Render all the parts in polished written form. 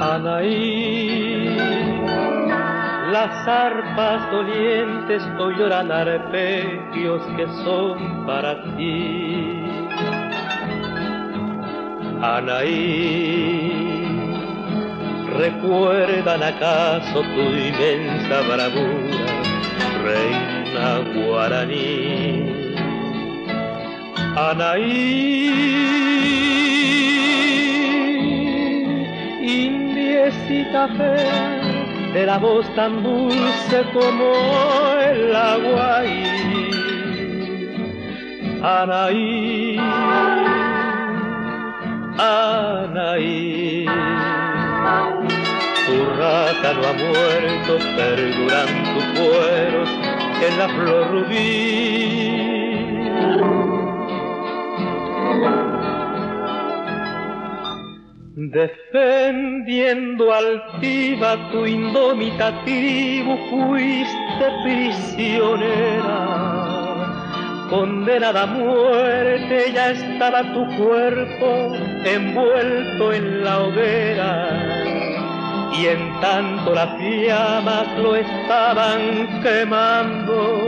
Anaí, las arpas dolientes hoy lloran arpegios que son para ti. Anaí, ¿recuerdan acaso tu inmensa bravura, reina guaraní? Anaí, indiecita fea, de la voz tan dulce como el agua. Anaí, Anaí, tu raza no ha muerto, perduran tus cueros en la flor rubí. Defendiendo altiva tu indómita tribu, fuiste prisionera, condenada a muerte, ya estaba tu cuerpo envuelto en la hoguera, y en tanto las llamas lo estaban quemando,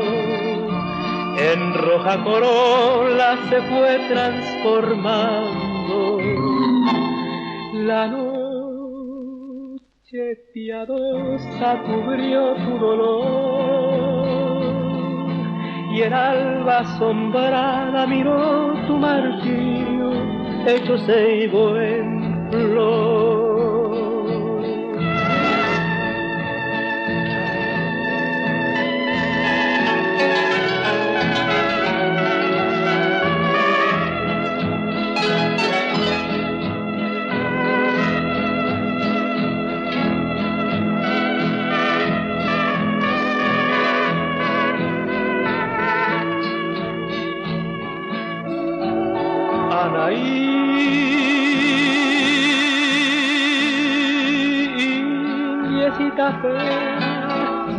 en roja corola se fue transformando. La noche piadosa cubrió tu dolor, y el alba asombrada miró tu martirio hecho ceibo en flor.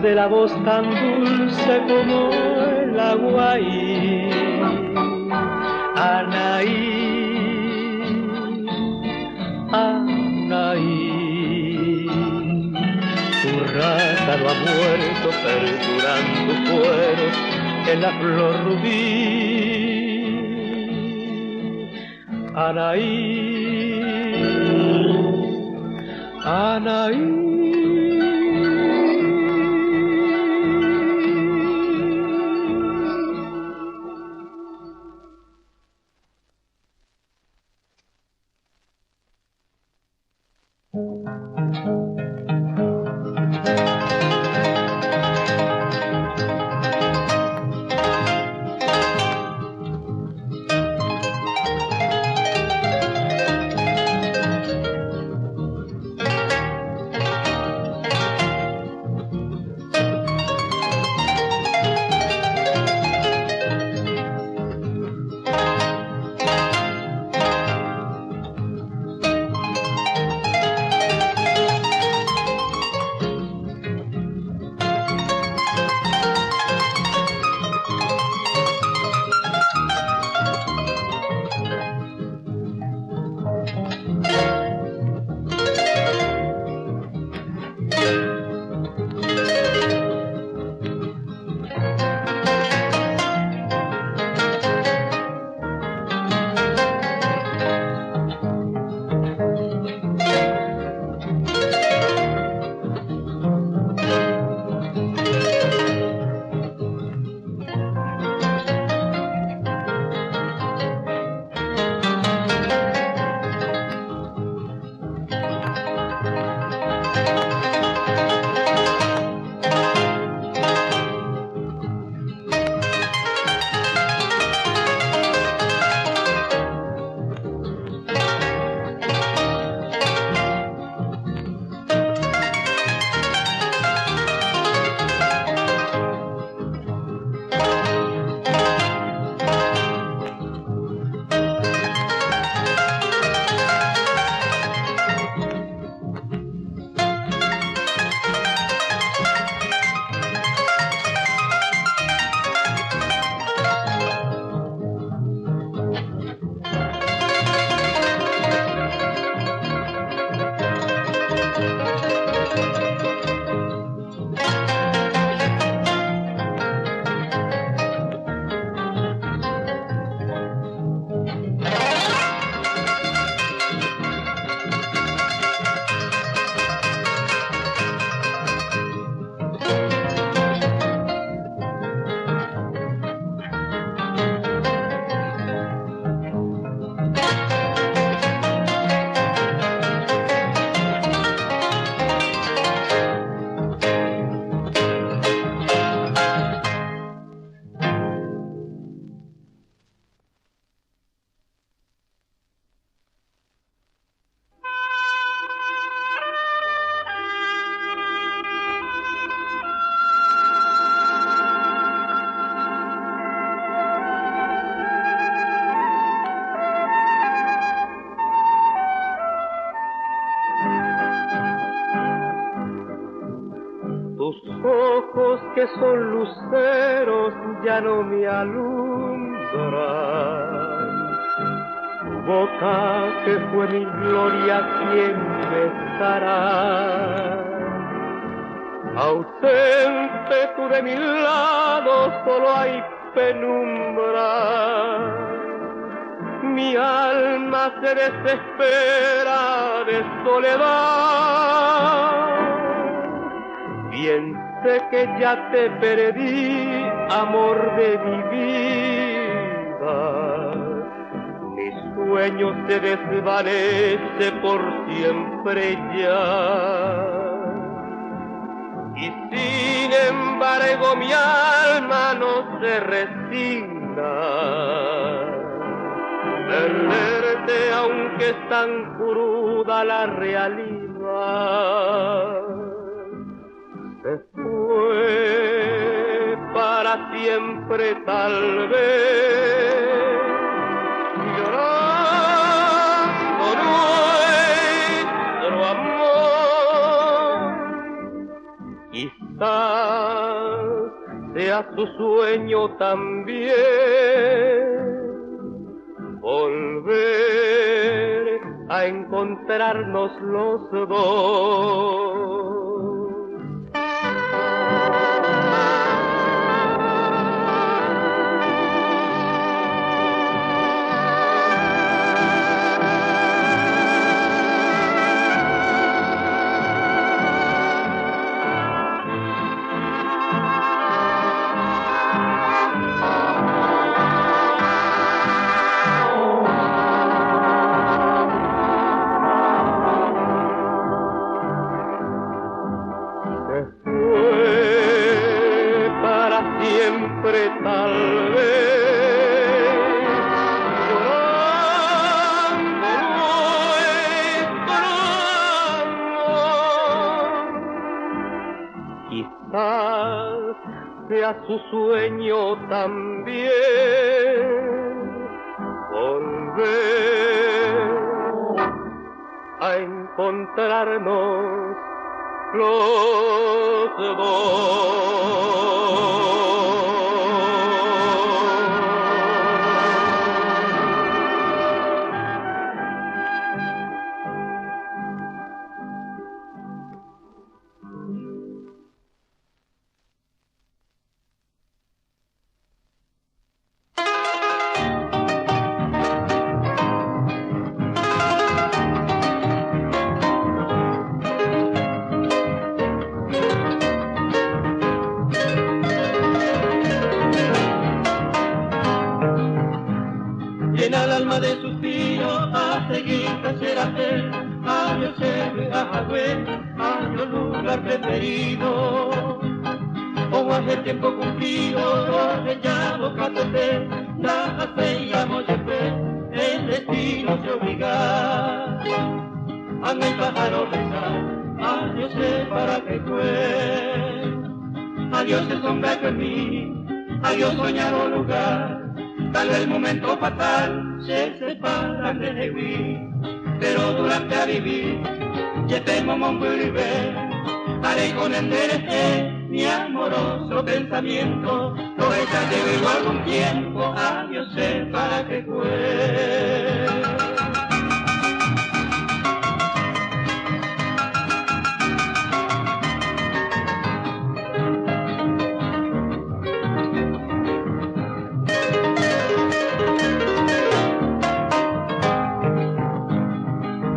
De la voz tan dulce como el agua. Anaí, Anaí, tu raza no ha muerto, perdurando fueros en la flor rubí. Anaí, Anaí. que son luceros ya no me alumbran. Tu boca que fue mi gloria, ¿quién besará? Ausente tú de mi lado, solo hay penumbra. Mi alma se desespera de soledad. Bien sé que ya te perdí, amor de mi vida. Mi sueño se desvanece por siempre ya. Y sin embargo mi alma no se resigna. Perderte aunque es tan cruda la realidad. Se fue para siempre tal vez, llorando nuestro amor. Quizás sea su sueño también volver a encontrarnos los dos. Tal vez, llorando nuestro amor. Quizás sea su sueño también volver a encontrarnos los dos. Llena el alma de suspiro a seguir crecer hacer. Adiós a Jagüe, adiós lugar preferido. Como hace tiempo cumplido, hace ya los 14, la hace y amo el destino se obliga. Anda el pájaro rezar, adiós para que fue. Adiós el sombra que en mí, adiós soñado lugar. Tal vez el momento fatal se separan de Jehuí, pero durante a vivir, ya tengo mon vivir, haré con enderece mi amoroso pensamiento, lo echaré luego algún tiempo, adiós para que fue.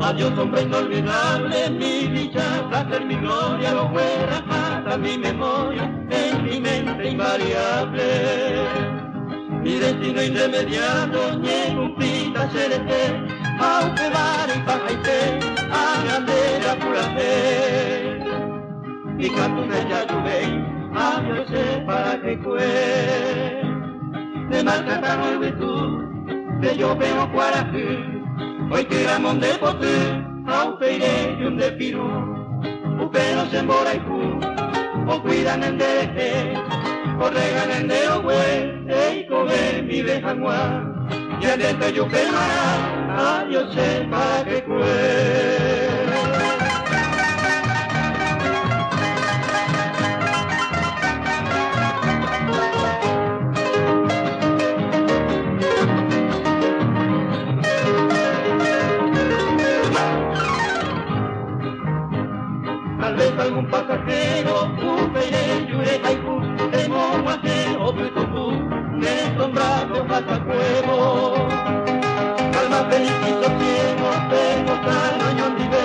Adiós hombre inolvidable, mi dicha, placer, mi gloria, lo fuera hasta mi memoria, en mi mente invariable. Mi destino irremediado, ni cumplita seré, aunque vare y pajaite, a grandera pura fe. Mi canto me ya lluve, adiós para que fue. De maltratar no virtud, de yo veo cuarajú. Hoy que Ramón de Potú, au peire y un de Pirú, upeno se embora y fu, o cuidan en deje, o regan en de ogüe, y come mi bejanguá, y en este yo quemará, adiós para que fue. un pasajero, Upeire, Yure, Haiku, Emo, Guaje, Obututu, Nesombrado, Pasacuevo. Calma feliz y sosiego, tengo sano y vive,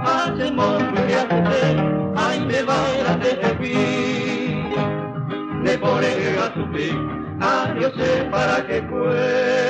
hacemos muy a ay me va a servir. De por el a sufrir, adiós para que fue.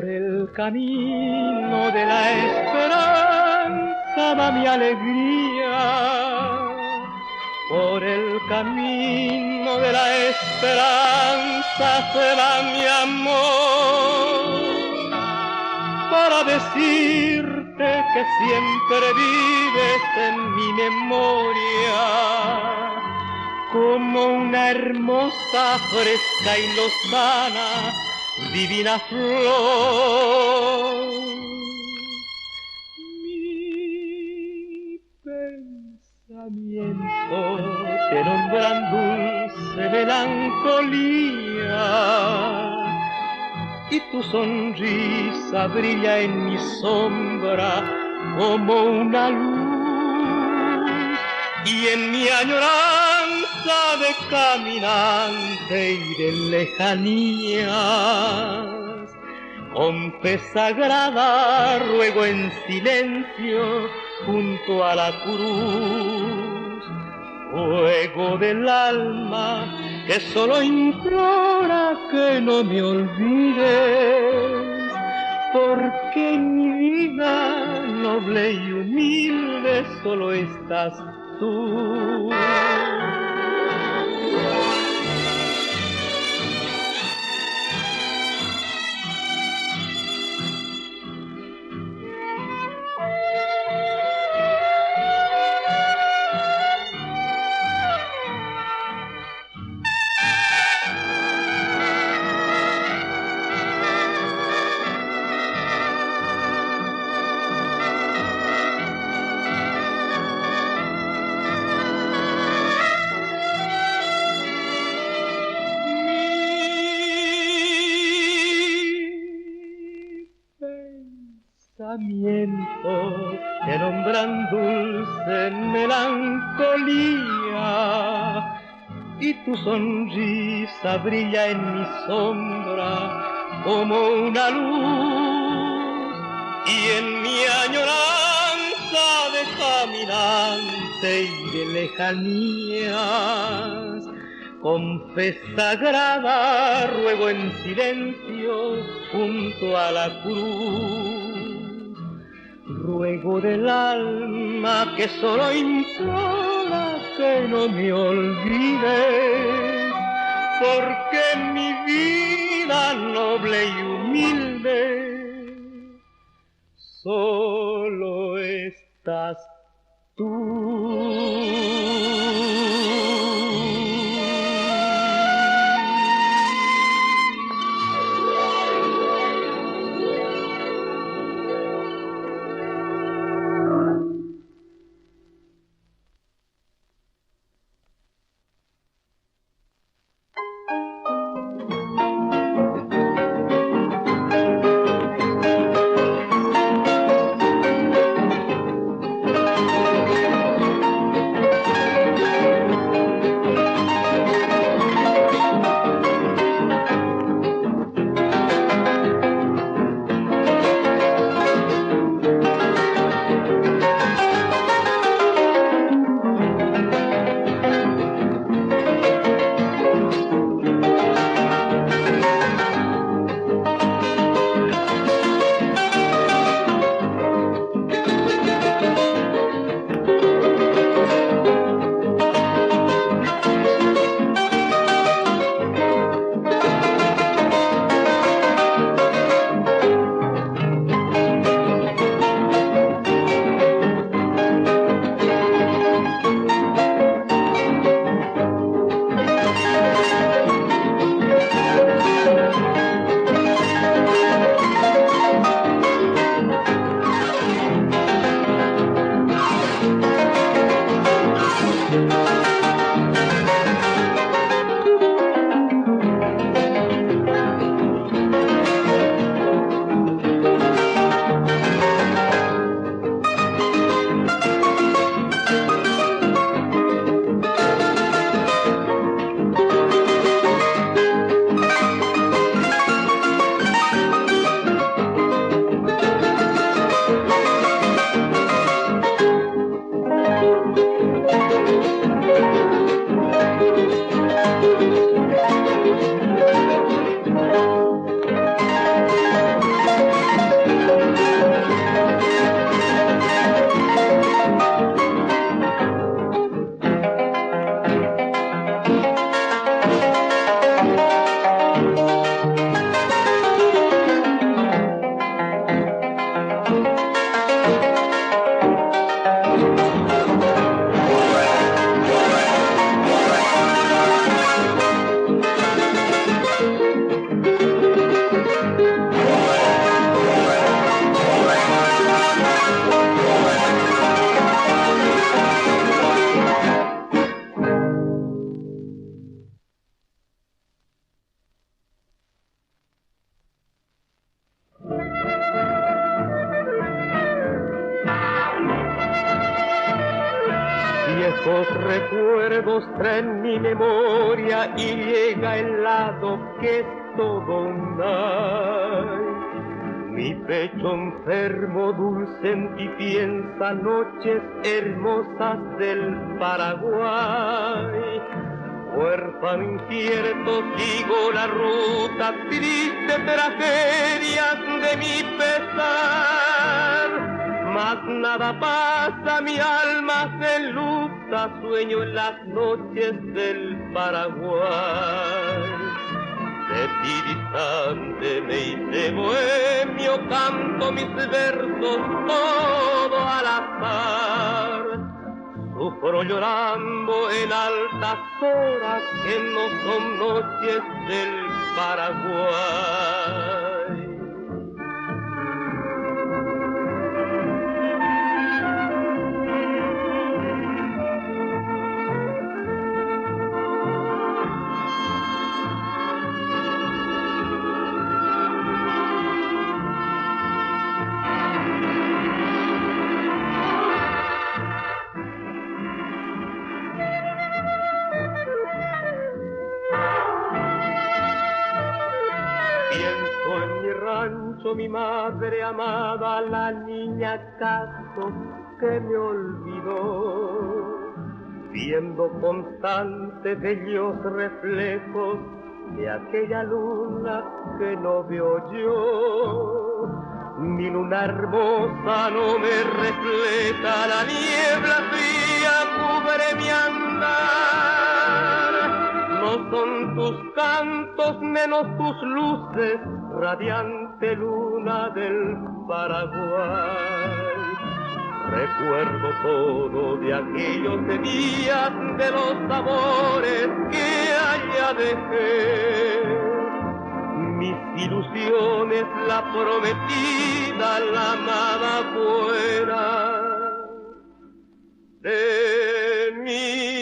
Por el camino de la esperanza va mi alegría. Por el camino de la esperanza se va mi amor. Para decirte que siempre vives en mi memoria, como una hermosa, fresca y lozana, divina flor. Mi pensamiento te nombran dulce melancolía, y tu sonrisa brilla en mi sombra como una luz, y en mi añoranza de caminante y de lejanías, con fe sagrada ruego en silencio junto a la cruz, fuego del alma que solo implora que no me olvides, porque en mi vida noble y humilde solo estás tú. Te nombran dulce melancolía, y tu sonrisa brilla en mi sombra como una luz, y en mi añoranza de caminante y de lejanías, con fe sagrada ruego en silencio junto a la cruz, ruego del alma que solo implora que no me olvides, porque en mi vida noble y humilde solo estás tú. Viejos recuerdos traen mi memoria y llega el lado que es todo un ay. Mi pecho enfermo dulce en ti piensa noches hermosas del Paraguay. Huérfano incierto sigo la ruta, triste tragedias de mi pesar. Mas nada pasa, mi alma se enluta, sueño en las noches del Paraguay. De ti distante me hice bohemio, canto mis versos todo al azar. Sufro llorando en altas horas que no son noches del Paraguay. Mi madre amada, la niña acaso que me olvidó, viendo constantes bellos reflejos de aquella luna que no veo yo. Mi luna hermosa no me refleja, la niebla fría cubre mi andar. No son tus cantos menos tus luces, radiante luna del Paraguay. Recuerdo todo de aquellos días, de los sabores que allá dejé. Mis ilusiones, la prometida, la amada fuera de mi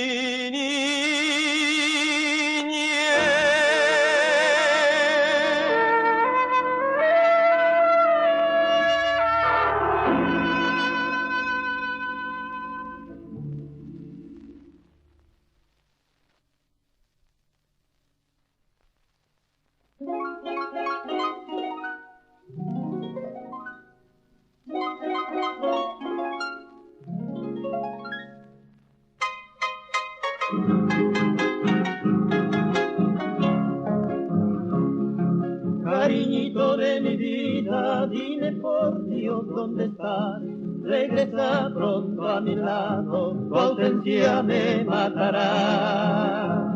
Cariñito de mi vida, dime por Dios dónde estás. Regresa pronto a mi lado, tu ausencia me matará.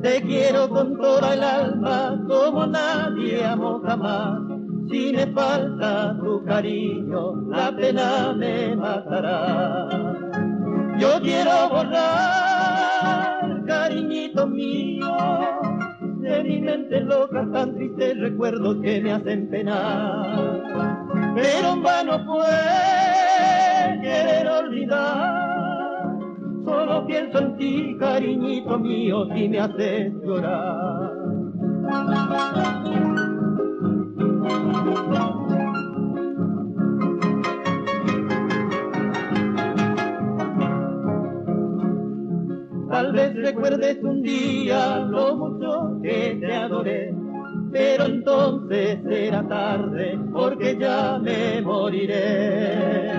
Te quiero con toda el alma, como nadie amó jamás. Si me falta tu cariño, la pena me matará. Yo quiero borrar, cariñito mío, de mi mente loca tan tristes recuerdos que me hacen penar. Pero en vano fue querer olvidar, solo pienso en ti, cariñito mío, si me haces llorar. Tal vez recuerdes un día lo mucho que te adoré, pero entonces será tarde porque ya me moriré.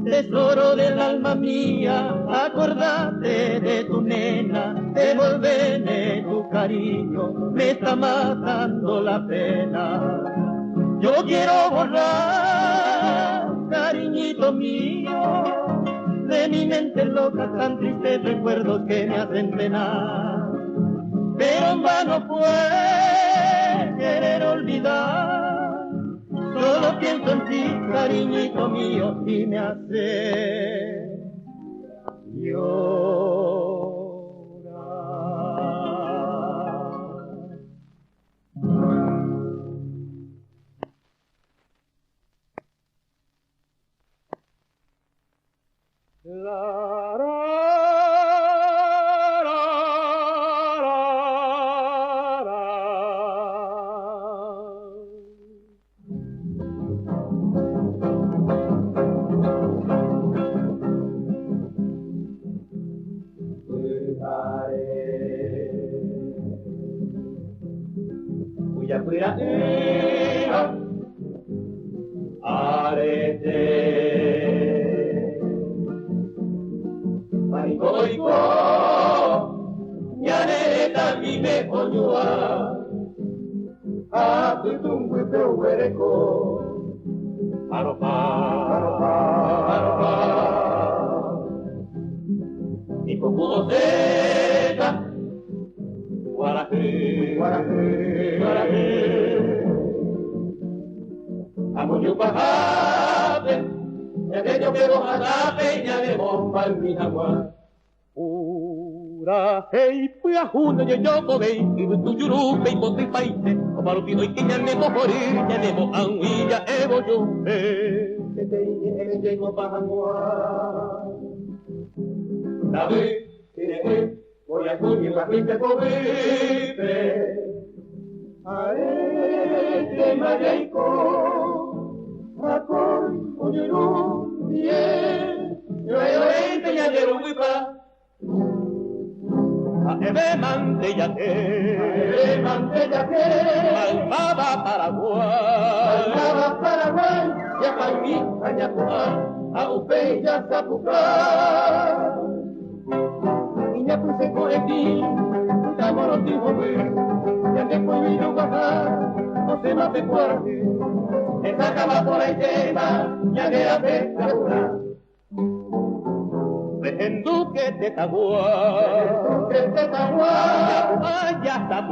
Tesoro del alma mía, acordate de tu nena, devuélveme tu cariño, me está matando la pena. Yo quiero borrar, cariñito mío, de mi mente loca tan tristes recuerdos que me hacen penar. Pero en vano fue querer olvidar, solo pienso en ti, cariñito mío, y me hace llorar. La, ra, ra, ra, ra. ya fuera arete Marikoiko Nyaneta mime onyua Atutumbu teuereko Aropa Ikoku oseka Guarajú Amunyupajape Yakeyo que vos atape Ñademos palmijagua Ura hei pui ajuno yo comei Ibu tu yurupe y pote paite O parupi hoy que ñanemos morir Ñanemos anguilla evo yo Que te ine llego pajagua Nabe, tiene voy a cuñir la gente pobre a este mayaico a con oyeru bien yo enteñadero muy pa a eve mantellate Malvaba Paraguay ya palmi añacuá a upe ya zapucá ya puse con el ti, estamos los hijos ver, ya te puedo ir a bajar, no se me hace fuerte, esa cama por ahí tema, ya que la pescadura. Vejendu que te taguá, ya está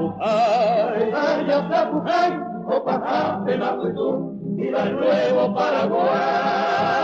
pujay, o pajaste la tú, y la nuevo Paraguay.